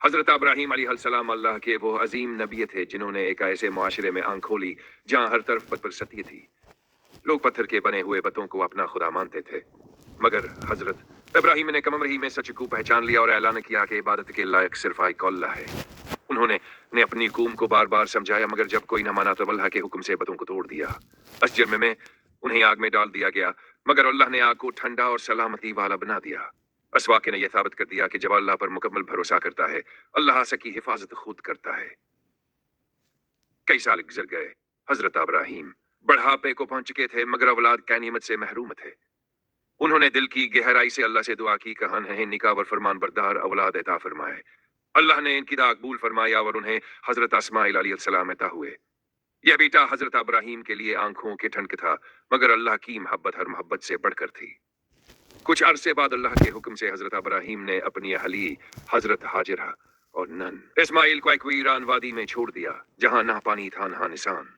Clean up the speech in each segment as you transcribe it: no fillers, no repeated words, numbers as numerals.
हजरत इब्राहीम अलैहिस्सलाम अल्लाह के वो अजीम नबी थे जिन्होंने एक ऐसे मुआशरे में आंख खोली जहां हर तरफ पत्थर सत्य थी। लोग पत्थर के बने हुए बतों को अपना खुदा मानते थे, मगर हजरत इब्राहीम ने कमर ही में सच को पहचान लिया और ऐलान किया कि इबादत के लायक सिर्फ एक अल्लाह है। उन्होंने अपनी कौम को बार बार समझाया, मगर जब कोई न माना तो अल्लाह के हुक्म से बतों को तोड़ दिया। अस जुर्म में उन्हें आग में डाल दिया गया, मगर अल्लाह ने आग को ठंडा और सलामती वाला बना दिया। इस वाक़े ने यह साबित कर दिया कि जब अल्लाह पर मुकम्मल भरोसा करता है, अल्लाह सबकी हिफाजत खुद करता है। कई साल गुजर गए। हजरत इब्राहीम बढ़ापे को पहुंच चुके थे, मगर औलाद की नियमत से महरूम थे। उन्होंने दिल की गहराई से अल्लाह से दुआ की, कहा है निकाह और फरमान बरदार औलाद अता फरमाए। अल्लाह ने इनकी दुआ कबूल फरमाया और उन्हें हजरत इस्माइल अलैहिस्सलाम अता हुए। यह बेटा हजरत इब्राहीम के लिए आंखों के ठंडक था, मगर अल्लाह की मोहब्बत हर मोहब्बत से बढ़कर थी। कुछ अरसे बाद अल्लाह के हुक्म से हजरत इब्राहीम ने अपनी अहली हजरत हाजिरा और नन इस्माइल को एक वीरान वादी में छोड़ दिया, जहां ना पानी था ना निशान।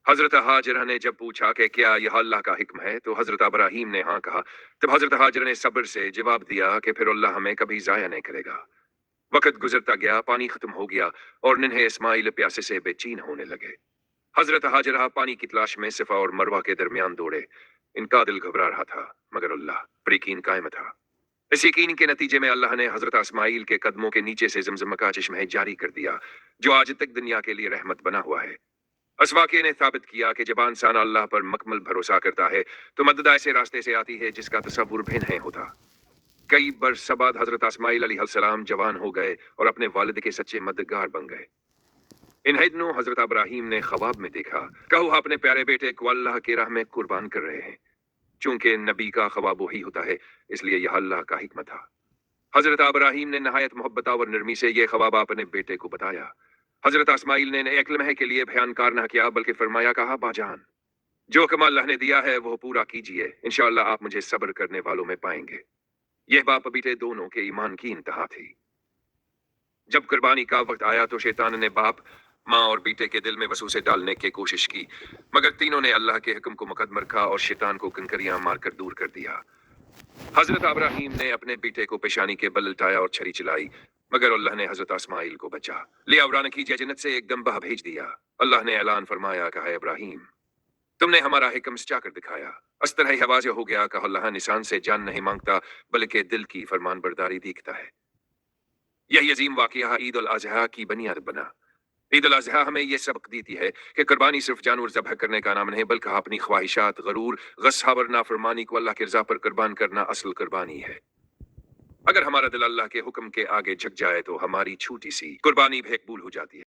हजरत हाजिरा ने जब पूछा कि क्या यह अल्लाह का हिक्म है, तो हजरत इब्राहीम ने हाँ कहा। तब हजरत हाजिरा ने सब्र से जवाब दिया कि फिर अल्लाह हमें कभी जाया नहीं करेगा। वक्त गुजरता गया, पानी खत्म हो गया और नन्हे इस्माइल प्यासे से बेचैन होने लगे। हजरत हाजिरा पानी की तलाश में सफा और मरवा के दरमियान दौड़े। इनका दिल घबरा रहा था, मगर अल्लाह पर यकीन कायम था। इस यकीन के नतीजे में अल्लाह ने हजरत इस्माइल के कदमों के नीचे से जमजम का चश्मा जारी कर दिया, जो आज तक दुनिया के लिए रहमत बना हुआ है। इस वाक़े ने साबित किया कि जब इंसान अल्लाह पर मुकम्मल भरोसा करता है, तो मदद ऐसे रास्ते से आती है जिसका तसव्वुर भी नहीं होता। कई बरस बाद हजरत इस्माइल अलैहिस्सलाम जवान हो गए और अपने वालिद के सच्चे मददगार बन गए। इन दिनों हजरत इब्राहीम ने ख्वाब में देखा, कहो अपने प्यारे बेटे को अल्लाह की राह में कुर्बान कर रहे हैं। चूंकि नबी का ख्वाब वही होता है, इसलिए यह अल्लाह का हिक्मत था। हजरत इब्राहीम ने नहायत मोहब्बत और नरमी से यह ख्वाब अपने बेटे को बताया। हजरत इस्माइल ने एक लम्हे के लिए बयान न किया, बल्कि फरमाया, कहा बाजान, जो हुक्म अल्लाह ने दिया है वो पूरा कीजिए, इंशाअल्लाह आप मुझे सब्र करने वालों में पाएंगे। यह बाप बेटे दोनों के ईमान की इंतहा थी। जब कुर्बानी का वक्त आया तो शैतान ने बाप, माँ और बेटे के दिल में वसूसे डालने की कोशिश की, मगर तीनों ने अल्लाह के हुक्म को मुकद्दम रखा और शैतान को कंकरियां मारकर दूर कर दिया। हजरत इब्राहीम ने अपने बेटे को पेशानी के बल लटाया और छड़ी चलाई, मगर अल्लाह ने हजरत इस्माइल को बचा लिया और की जन्नत से एकदम बाहर भेज दिया। अल्लाह ने ऐलान फरमाया, कहा इब्राहीम, तुमने हमारा हिक्म सचा कर दिखाया। इस तरह ही वाज़ेह हो गया कि अल्लाह निशान से जान नहीं मांगता, बल्कि दिल की फरमान बरदारी देखता है। यही अजीम वाक़या ईद उल अज़हा की बुनियाद बना। ईद उल अज़हा हमें यह सबक देती है कि कुर्बानी सिर्फ जानवर ज़बह करने का नाम नहीं, बल्कि अपनी ख्वाहिशात, गरूर, गुस्सा और नाफरमानी को अल्लाह की रज़ा पर कुर्बान करना असल कुर्बानी है। अगर हमारा दिल अल्लाह के हुक्म के आगे झुक जाए तो हमारी छोटी सी कुर्बानी भी कबूल हो जाती है।